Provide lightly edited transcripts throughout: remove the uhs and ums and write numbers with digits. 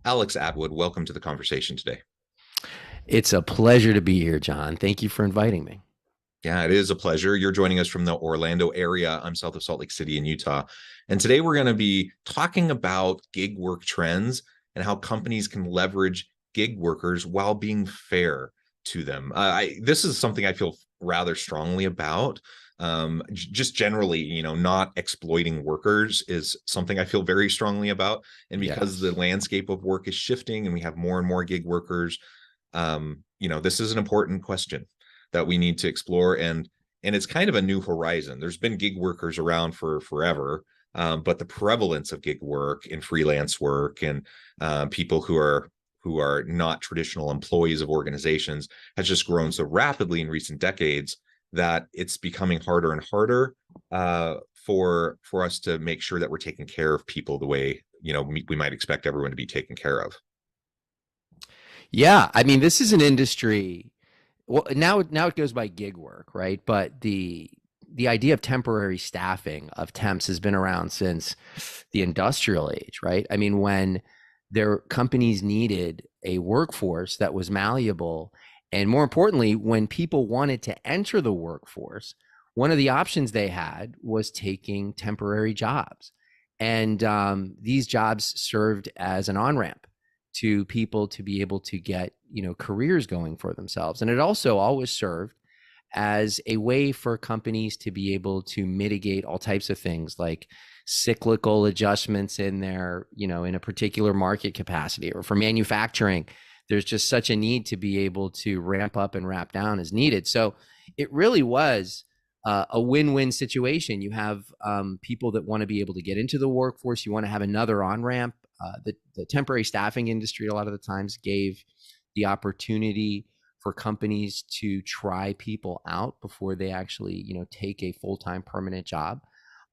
Alex Atwood, welcome to the conversation today. It's a pleasure to be here, John. Thank you for inviting me. Yeah, it is a pleasure. You're joining us from the Orlando area. I'm south of Salt Lake City in Utah. And today we're going to be talking about gig work trends and how companies can leverage gig workers while being fair to them. This is something I feel rather strongly about. Just generally, not exploiting workers is something I feel very strongly about. And because the Yes. landscape of work is shifting and we have more and more gig workers, this is an important question that we need to explore, and it's kind of a new horizon. There's been gig workers around for forever, but the prevalence of gig work and freelance work and people who are not traditional employees of organizations has just grown so rapidly in recent decades that it's becoming harder and harder for us to make sure that we're taking care of people the way we might expect everyone to be taken care of. Yeah, I mean, this is an industry. Well, now it goes by gig work, right? But the idea of temporary staffing of temps has been around since the industrial age, right? I mean, when their companies needed a workforce that was malleable, and more importantly, when people wanted to enter the workforce, one of the options they had was taking temporary jobs, and these jobs served as an on ramp to people to be able to get careers going for themselves, and it also always served as a way for companies to be able to mitigate all types of things like cyclical adjustments in their in a particular market capacity, or for manufacturing there's just such a need to be able to ramp up and ramp down as needed. So it really was a win-win situation. You have people that want to be able to get into the workforce. You want to have another on-ramp. The temporary staffing industry a lot of the times gave the opportunity for companies to try people out before they actually take a full-time permanent job,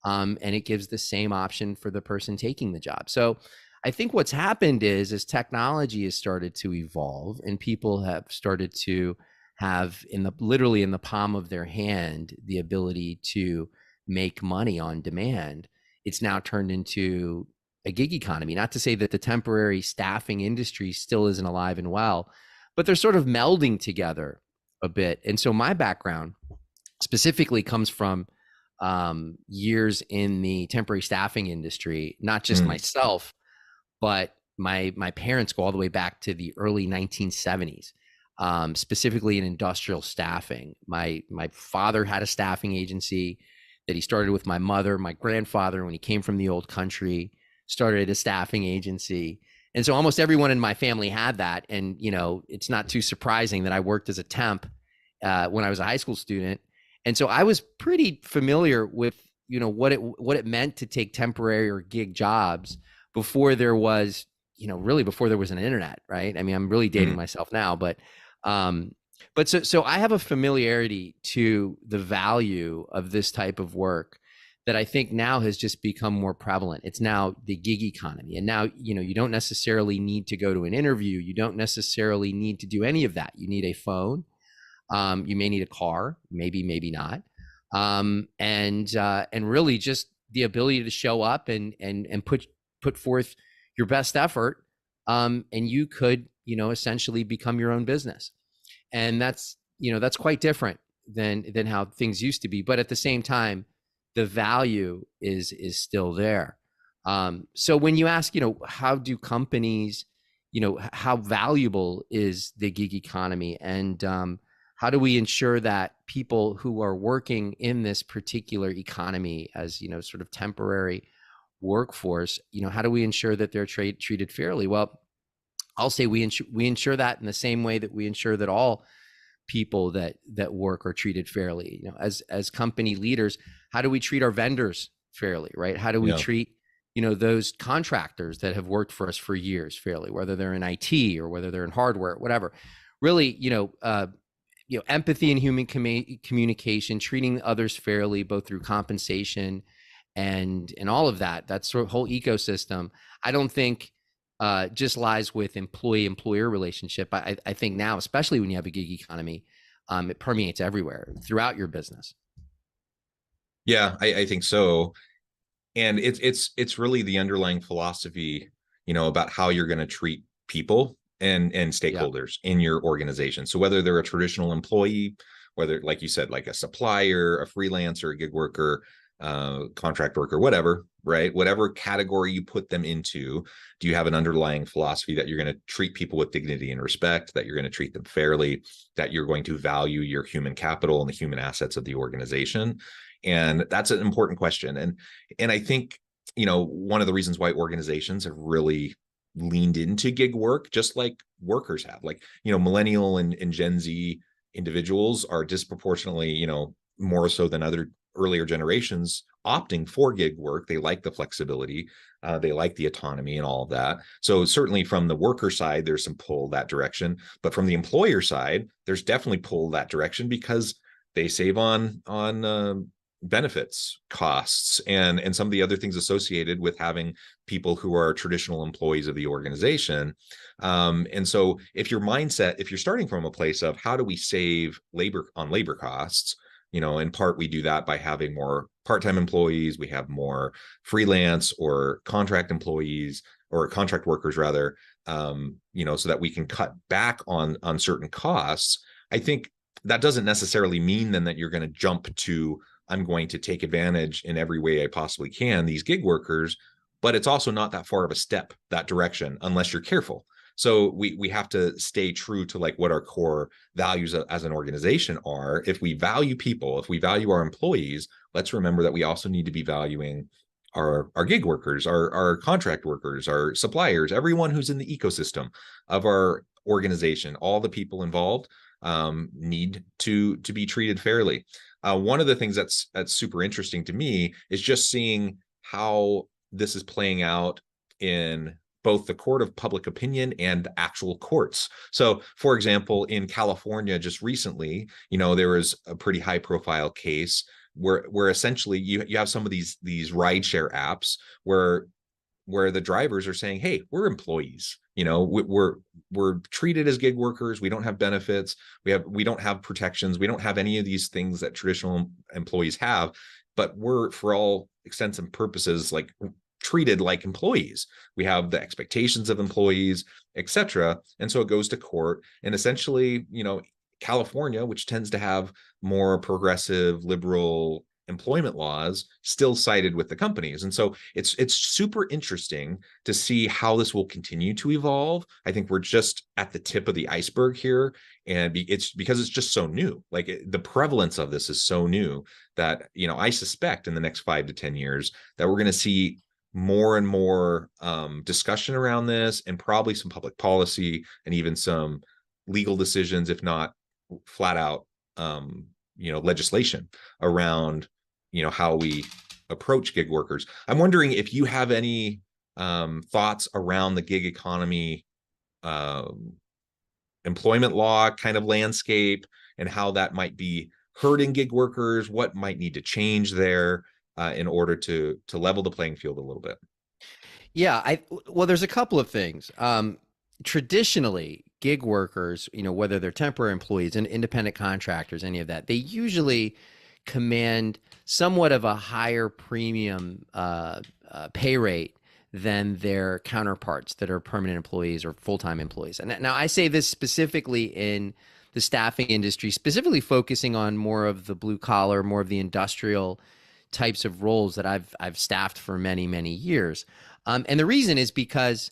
and it gives the same option for the person taking the job. So I think what's happened is as technology has started to evolve and people have started to have literally in the palm of their hand the ability to make money on demand, it's now turned into a gig economy. Not to say that the temporary staffing industry still isn't alive and well, but they're sort of melding together a bit. And so my background specifically comes from years in the temporary staffing industry, not just Mm. myself, but my parents go all the way back to the early 1970s, specifically in industrial staffing. My father had a staffing agency that he started with my mother. My grandfather, when he came from the old country, started a staffing agency. And so almost everyone in my family had that. And, it's not too surprising that I worked as a temp when I was a high school student. And so I was pretty familiar with, what it meant to take temporary or gig jobs before there was, really before there was an internet, right? I mean, I'm really dating Mm. myself now, but I have a familiarity to the value of this type of work that I think now has just become more prevalent. It's now the gig economy. And now, you don't necessarily need to go to an interview. You don't necessarily need to do any of that. You need a phone. You may need a car, maybe not. And really just the ability to show up and put forth your best effort. And you could, essentially become your own business. And that's quite different than how things used to be. But at the same time, the value is still there. So when you ask, how do companies, how valuable is the gig economy, and how do we ensure that people who are working in this particular economy as sort of temporary workforce, how do we ensure that they're treated fairly? Well, I'll say we ensure that in the same way that we ensure that all people that work are treated fairly. As company leaders, how do we treat our vendors fairly, right? How do we Yeah. treat those contractors that have worked for us for years fairly, whether they're in IT or whether they're in hardware, whatever. Really, empathy and human communication, treating others fairly, both through compensation and all of that. That sort of whole ecosystem, I don't think just lies with employee-employer relationship. I think now, especially when you have a gig economy, it permeates everywhere throughout your business. Yeah, I think so. And it's really the underlying philosophy about how you're going to treat people and Yeah. stakeholders in your organization. So whether they're a traditional employee, whether, like you said, like a supplier, a freelancer, a gig worker, contract worker, whatever, right? Whatever category you put them into, do you have an underlying philosophy that you're going to treat people with dignity and respect, that you're going to treat them fairly, that you're going to value your human capital and the human assets of the organization? And that's an important question. And I think, one of the reasons why organizations have really leaned into gig work, just like workers have, like, millennial and Gen Z individuals are disproportionately, more so than other earlier generations, opting for gig work. They like the flexibility, they like the autonomy and all of that. So certainly from the worker side, there's some pull that direction, but from the employer side, there's definitely pull that direction because they save on benefits costs and some of the other things associated with having people who are traditional employees of the organization. And so if you're starting from a place of how do we save labor costs, in part we do that by having more part-time employees, we have more freelance or contract employees or contract workers rather, so that we can cut back on certain costs. I think that doesn't necessarily mean then that you're going to jump to, I'm going to take advantage in every way I possibly can, these gig workers, but it's also not that far of a step that direction unless you're careful. So we have to stay true to like what our core values as an organization are. If we value people, if we value our employees, let's remember that we also need to be valuing our gig workers, our contract workers, our suppliers, everyone who's in the ecosystem of our organization. All the people involved need to be treated fairly. One of the things that's super interesting to me is just seeing how this is playing out in both the court of public opinion and actual courts. So, for example, in California, just recently, there was a pretty high profile case where essentially you have some of these rideshare apps where the drivers are saying, hey, we're employees, we're treated as gig workers, we don't have benefits, we don't have protections, we don't have any of these things that traditional employees have, but we're, for all extents and purposes, like treated like employees. We have the expectations of employees, etc. And so it goes to court, and essentially, California, which tends to have more progressive liberal employment laws, still sided with the companies. And so it's super interesting to see how this will continue to evolve. I think we're just at the tip of the iceberg here, and it's because it's just so new. Like the prevalence of this is so new that I suspect in the next 5 to 10 years that we're going to see more and more discussion around this, and probably some public policy and even some legal decisions, if not flat out legislation around how we approach gig workers. I'm wondering if you have any thoughts around the gig economy employment law kind of landscape, and how that might be hurting gig workers, what might need to change there in order to level the playing field a little bit. Yeah, well, there's a couple of things. Traditionally, gig workers, whether they're temporary employees and independent contractors, any of that, they usually command somewhat of a higher premium pay rate than their counterparts that are permanent employees or full-time employees. And now I say this specifically in the staffing industry, specifically focusing on more of the blue collar, more of the industrial types of roles that I've staffed for many, many years. And the reason is because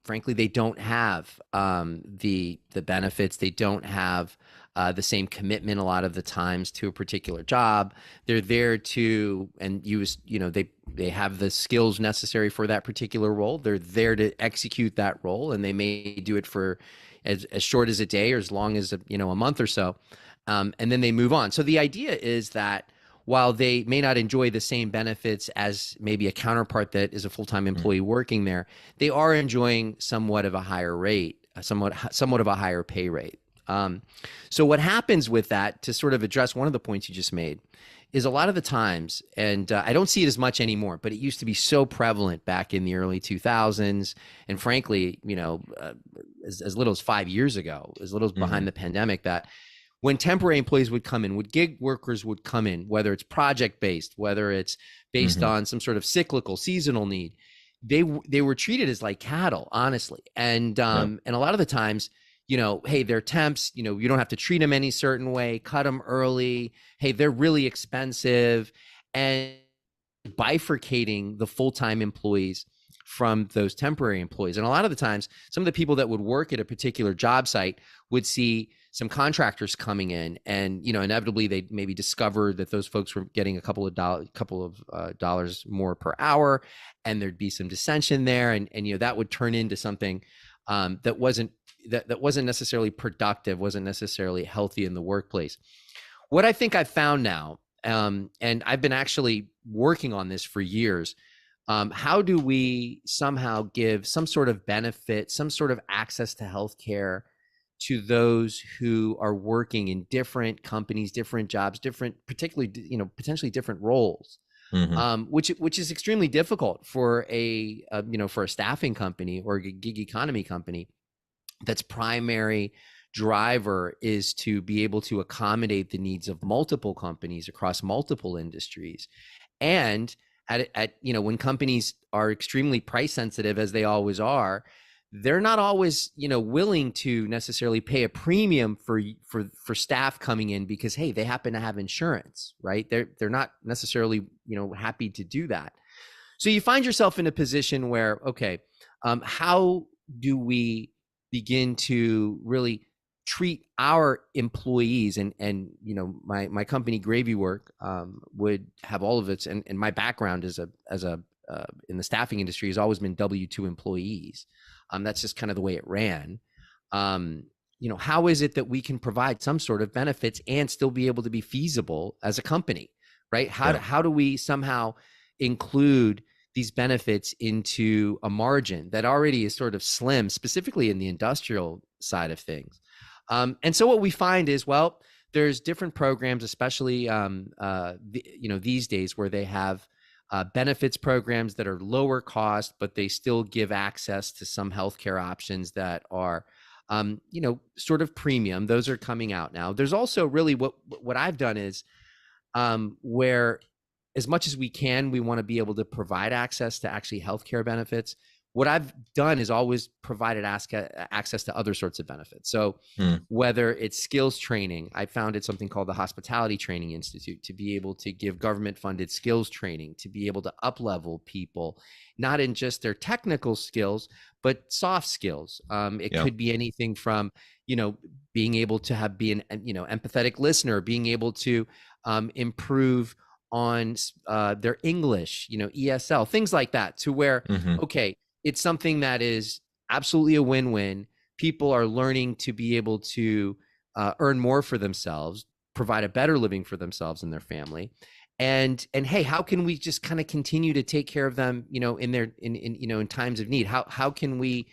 frankly, they don't have the benefits. They don't have the same commitment a lot of the times to a particular job. They're there to they have the skills necessary for that particular role. They're there to execute that role, and they may do it for as short as a day or as long as a month or so, and then they move on. So the idea is that while they may not enjoy the same benefits as maybe a counterpart that is a full-time employee working there, they are enjoying somewhat of a higher rate, somewhat of a higher pay rate. So what happens with that, to sort of address one of the points you just made, is a lot of the times, and I don't see it as much anymore, but it used to be so prevalent back in the early 2000s, and frankly, as little as 5 years ago, as little as behind the pandemic, that when temporary employees would come in, when gig workers would come in, whether it's project-based, whether it's based on some sort of cyclical, seasonal need, they were treated as like cattle, honestly. Yeah. And a lot of the times, hey, they're temps, you don't have to treat them any certain way, cut them early. Hey, they're really expensive. And bifurcating the full-time employees from those temporary employees. And a lot of the times, some of the people that would work at a particular job site would see some contractors coming in, and inevitably they'd maybe discover that those folks were getting a couple of dollars more per hour, and there'd be some dissension there, and that would turn into something that wasn't necessarily productive, wasn't necessarily healthy in the workplace. What I think I've found now, and I've been actually working on this for years, how do we somehow give some sort of benefit, some sort of access to healthcare to those who are working in different companies, different jobs, different, particularly, potentially different roles, which is extremely difficult for for a staffing company or a gig economy company that's primary driver is to be able to accommodate the needs of multiple companies across multiple industries. And when companies are extremely price sensitive, as they always are, they're not always willing to necessarily pay a premium for staff coming in because, hey, they happen to have insurance, right? They're not necessarily happy to do that. So you find yourself in a position where, okay, how do we begin to really treat our employees, and my company Gravy Work would have all of its, and my background as a in the staffing industry has always been W-2 employees. That's just kind of the way it ran. How is it that we can provide some sort of benefits and still be able to be feasible as a company, right? How do we somehow include these benefits into a margin that already is sort of slim, specifically in the industrial side of things? And so what we find is, well, there's different programs, especially these days, where they have benefits programs that are lower cost, but they still give access to some healthcare options that are sort of premium. Those are coming out now. There's also really what I've done is where, as much as we can, we want to be able to provide access to actually healthcare benefits. What I've done is always provided access to other sorts of benefits. So whether it's skills training, I founded something called the Hospitality Training Institute to be able to give government funded skills training, to be able to up-level people, not in just their technical skills, but soft skills. It could be anything from, being able to be an, empathetic listener, being able to improve on their English, ESL, things like that, to where, okay, it's something that is absolutely a win-win. People are learning to be able to earn more for themselves, provide a better living for themselves and their family. And hey, how can we just kind of continue to take care of them, in times of need? How can we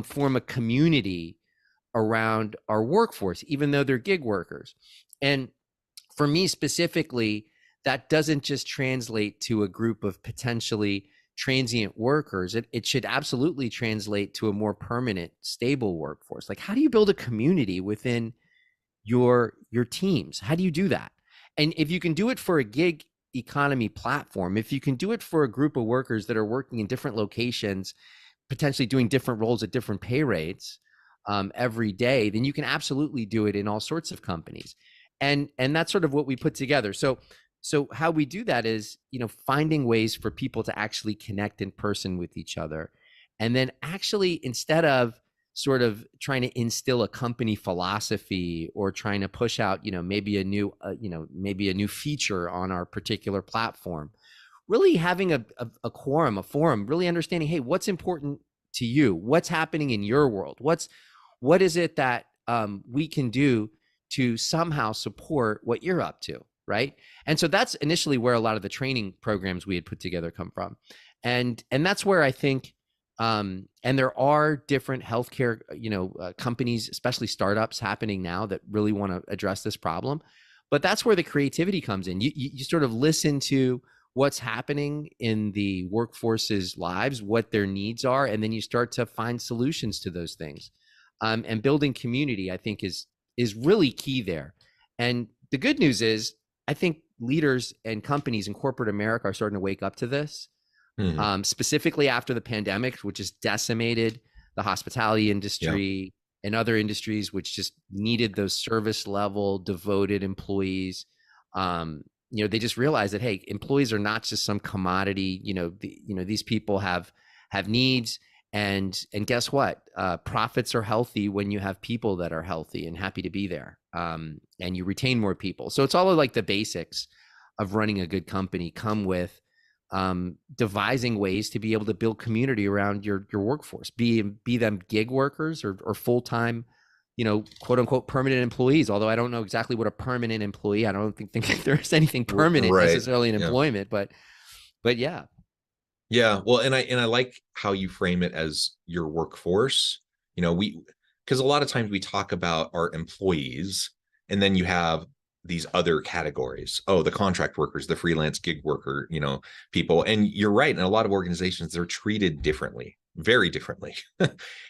form a community around our workforce, even though they're gig workers? And for me specifically, that doesn't just translate to a group of potentially transient workers. It should absolutely translate to a more permanent, stable workforce. Like, how do you build a community within your teams? How do you do that? And if you can do it for a gig economy platform, if you can do it for a group of workers that are working in different locations, potentially doing different roles at different pay rates every day, then you can absolutely do it in all sorts of companies. And that's sort of what we put together. So how we do that is, finding ways for people to actually connect in person with each other. And then actually, instead of sort of trying to instill a company philosophy or trying to push out, maybe a new feature on our particular platform, really having a quorum, a forum, really understanding, hey, what's important to you? What's happening in your world? What is it that we can do to somehow support what you're up to? Right. And so that's initially where a lot of the training programs we had put together come from. And that's where I think, and there are different healthcare, companies, especially startups happening now that really want to address this problem. But that's where the creativity comes in. You sort of listen to what's happening in the workforce's lives, what their needs are, and then you start to find solutions to those things. And building community, I think, is really key there. And the good news is, I think leaders and companies in corporate America are starting to wake up to this. Mhm. specifically after the pandemic, which has decimated the hospitality Yeah. industry and other industries, which just needed those service level devoted employees. Um, they just realized that, hey, employees are not just some commodity. These people have needs, and guess what? Profits are healthy when you have people that are healthy and happy to be there, and you retain more people. So it's all of like the basics of running a good company come with devising ways to be able to build community around your workforce, be them gig workers or full time, quote unquote permanent employees. Although I don't know exactly what a permanent employee. I don't think there's anything permanent Right. necessarily in Yeah. employment, but yeah. Yeah. Well, and I like how you frame it as your workforce. We because a lot of times we talk about our employees, and then you have these other categories. Oh, the contract workers, the freelance gig worker, people. And you're right. In a lot of organizations, they're treated differently, very differently.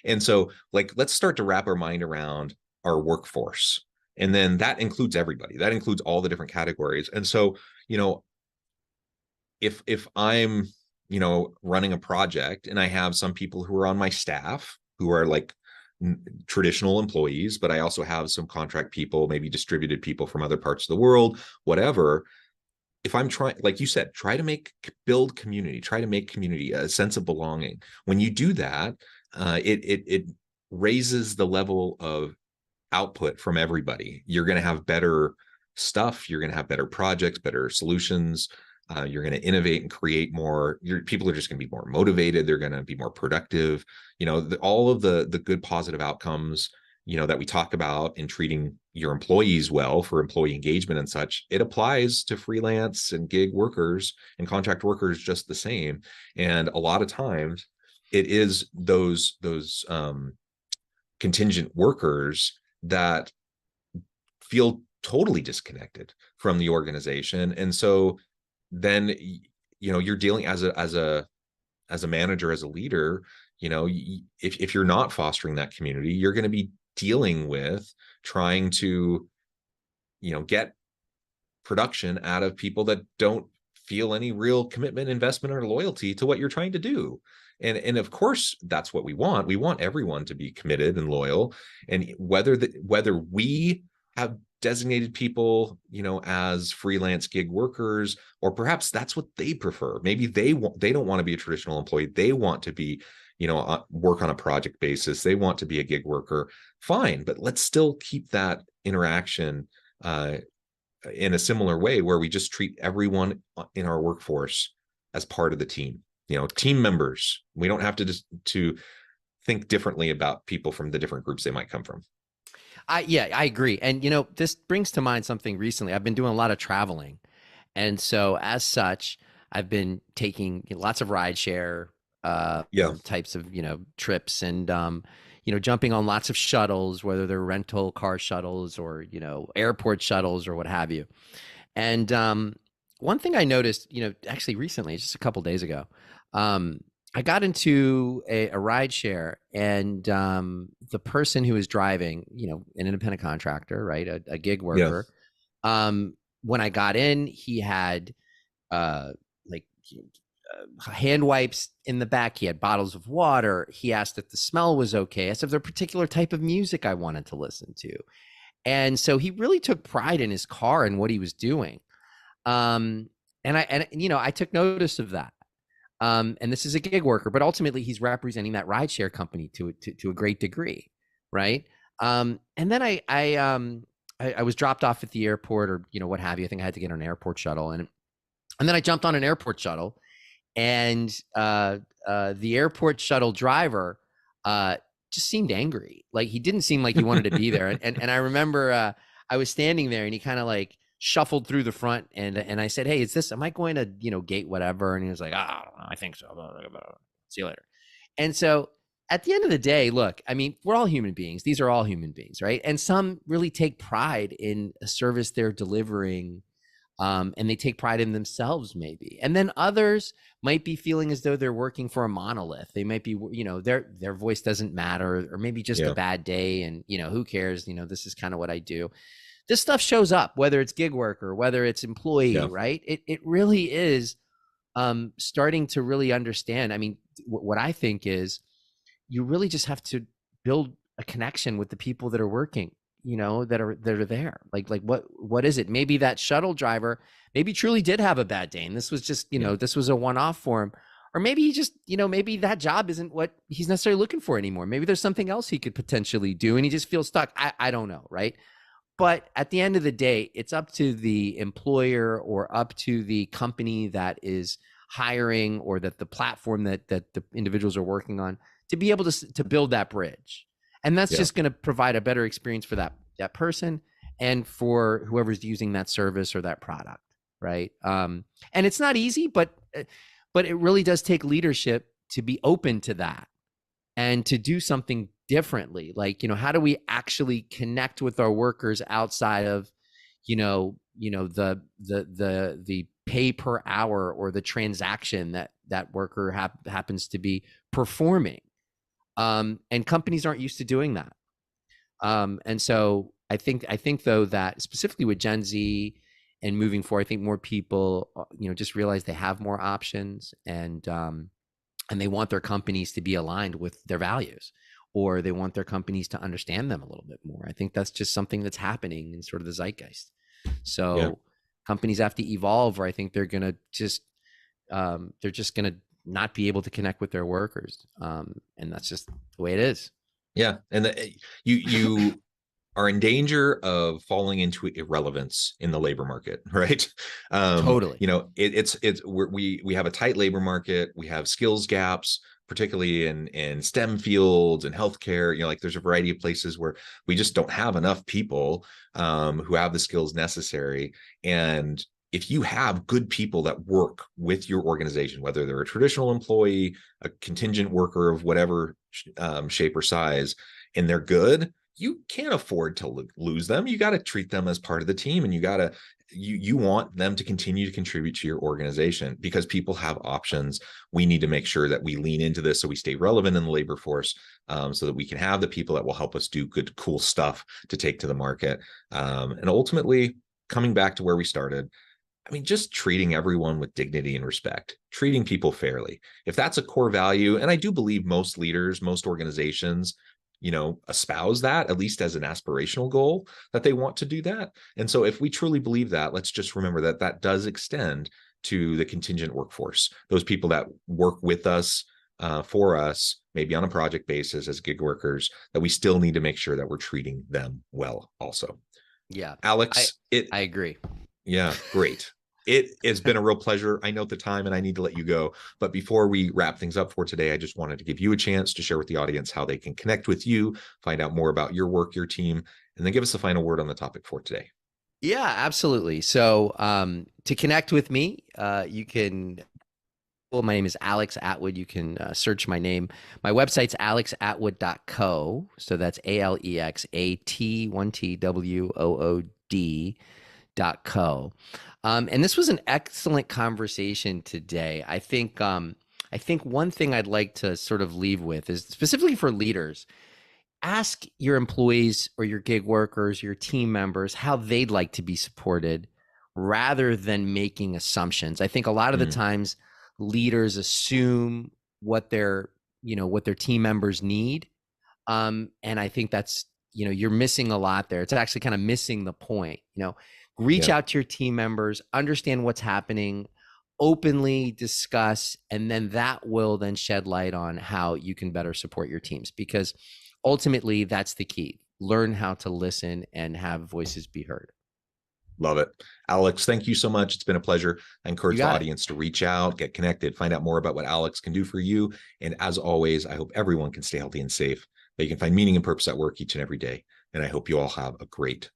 And so, like, let's start to wrap our mind around our workforce. And then that includes everybody. That includes all the different categories. And so, you know, if I'm running a project and I have some people who are on my staff who are like traditional employees, but I also have some contract people, maybe distributed people from other parts of the world, whatever. If I'm trying, like you said, try to build community, try to make community a sense of belonging. When you do that, it raises the level of output from everybody. You're going to have better stuff. You're going to have better projects, better solutions. You're going to innovate and create more. People are just going to be more motivated. They're going to be more productive. All of the good positive outcomes that we talk about in treating your employees well for employee engagement and such, it applies to freelance and gig workers and contract workers just the same. And a lot of times it is those contingent workers that feel totally disconnected from the organization. And so then you're dealing as a manager, as a leader, if you're not fostering that community, you're going to be dealing with trying to get production out of people that don't feel any real commitment, investment, or loyalty to what you're trying to do. And of course, that's what we want. We want everyone to be committed and loyal. And whether we have designated people, as freelance gig workers, or perhaps that's what they prefer. Maybe they don't want to be a traditional employee. They want to be, work on a project basis. They want to be a gig worker. Fine, but let's still keep that interaction in a similar way where we just treat everyone in our workforce as part of the team. Team members. We don't have to think differently about people from the different groups they might come from. I agree. And this brings to mind something recently. I've been doing a lot of traveling. And so as such, I've been taking lots of rideshare Yeah. types of, trips, and jumping on lots of shuttles, whether they're rental car shuttles or, airport shuttles or what have you. And one thing I noticed, actually recently, just a couple days ago, I got into a ride share, and the person who was driving, an independent contractor, right, a gig Yeah. worker. When I got in, he had like hand wipes in the back. He had bottles of water. He asked if the smell was okay. I asked if there a particular type of music I wanted to listen to. And so he really took pride in his car and what he was doing. I took notice of that. And this is a gig worker, but ultimately he's representing that rideshare company to a great degree, right? And then I was dropped off at the airport, or what have you. I think I had to get on an airport shuttle, and then I jumped on an airport shuttle, and the airport shuttle driver just seemed angry. Like, he didn't seem like he wanted to be there. And I remember I was standing there, and he kind of like shuffled through the front, and I said, "Hey, am I going to gate whatever?" And he was like, "I don't know, I think so. See you later." And so at the end of the day, look, I mean, we're all human beings. These are all human beings, right? And some really take pride in a service they're delivering, and they take pride in themselves, maybe. And then others might be feeling as though they're working for a monolith. They might be, their voice doesn't matter, or maybe just a Yeah. bad day, and who cares? This is kind of what I do. This stuff shows up, whether it's gig work or whether it's employee, Yeah. right? It really is starting to really understand. I mean, what I think is you really just have to build a connection with the people that are working, that are there. Like what is it? Maybe that shuttle driver maybe truly did have a bad day, and this was just, Yeah. this was a one-off for him. Or maybe he just, maybe that job isn't what he's necessarily looking for anymore. Maybe there's something else he could potentially do and he just feels stuck. I don't know, right? But at the end of the day, it's up to the employer or up to the company that is hiring, or that the platform that the individuals are working on, to be able to build that bridge. And that's Yeah. just going to provide a better experience for that person and for whoever's using that service or that product, right? And it's not easy, but it really does take leadership to be open to that and to do something differently. Like, how do we actually connect with our workers outside of, the pay per hour or the transaction that worker happens to be performing. And companies aren't used to doing that. And so I think though, that specifically with Gen Z and moving forward, I think more people, just realize they have more options, and they want their companies to be aligned with their values, or they want their companies to understand them a little bit more. I think that's just something that's happening in sort of the zeitgeist. Yeah. So companies have to evolve, or I think they're just going to not be able to connect with their workers. And that's just the way it is. Yeah. And you are in danger of falling into irrelevance in the labor market, right? Totally. We have a tight labor market. We have skills gaps, particularly in STEM fields and healthcare. Like there's a variety of places where we just don't have enough people who have the skills necessary. And if you have good people that work with your organization, whether they're a traditional employee, a contingent worker of whatever shape or size, and they're good, you can't afford to lose them. You got to treat them as part of the team, and you want them to continue to contribute to your organization, because people have options. We need to make sure that we lean into this so we stay relevant in the labor force, so that we can have the people that will help us do good, cool stuff to take to the market. And ultimately, coming back to where we started, I mean, just treating everyone with dignity and respect, treating people fairly. If that's a core value, and I do believe most leaders, most organizations, espouse that, at least as an aspirational goal, that they want to do that. And so if we truly believe that, let's just remember that that does extend to the contingent workforce, those people that work with us, for us, maybe on a project basis as gig workers, that we still need to make sure that we're treating them well also. Yeah. Alex, I agree. yeah, great. It has been a real pleasure. I know the time and I need to let you go. But before we wrap things up for today, I just wanted to give you a chance to share with the audience how they can connect with you, find out more about your work, your team, and then give us the final word on the topic for today. Yeah, absolutely. So to connect with me, you can. Well, my name is Alex Atwood. You can search my name. My website's alexatwood.co. So that's ALEXAT1TWOOD.co. And this was an excellent conversation today. I think one thing I'd like to sort of leave with is, specifically for leaders, ask your employees or your gig workers, your team members, how they'd like to be supported, rather than making assumptions. I think a lot of the times leaders assume what their team members need. And I think that's, you're missing a lot there. It's actually kind of missing the point. Reach Yeah. out to your team members, understand what's happening, openly discuss, and then that will then shed light on how you can better support your teams, because ultimately that's the key. Learn how to listen and have voices be heard. Love it. Alex, thank you so much. It's been a pleasure. I You encourage the got it. audience to reach out, get connected, find out more about what Alex can do for you. And as always, I hope everyone can stay healthy and safe, that you can find meaning and purpose at work each and every day. And I hope you all have a great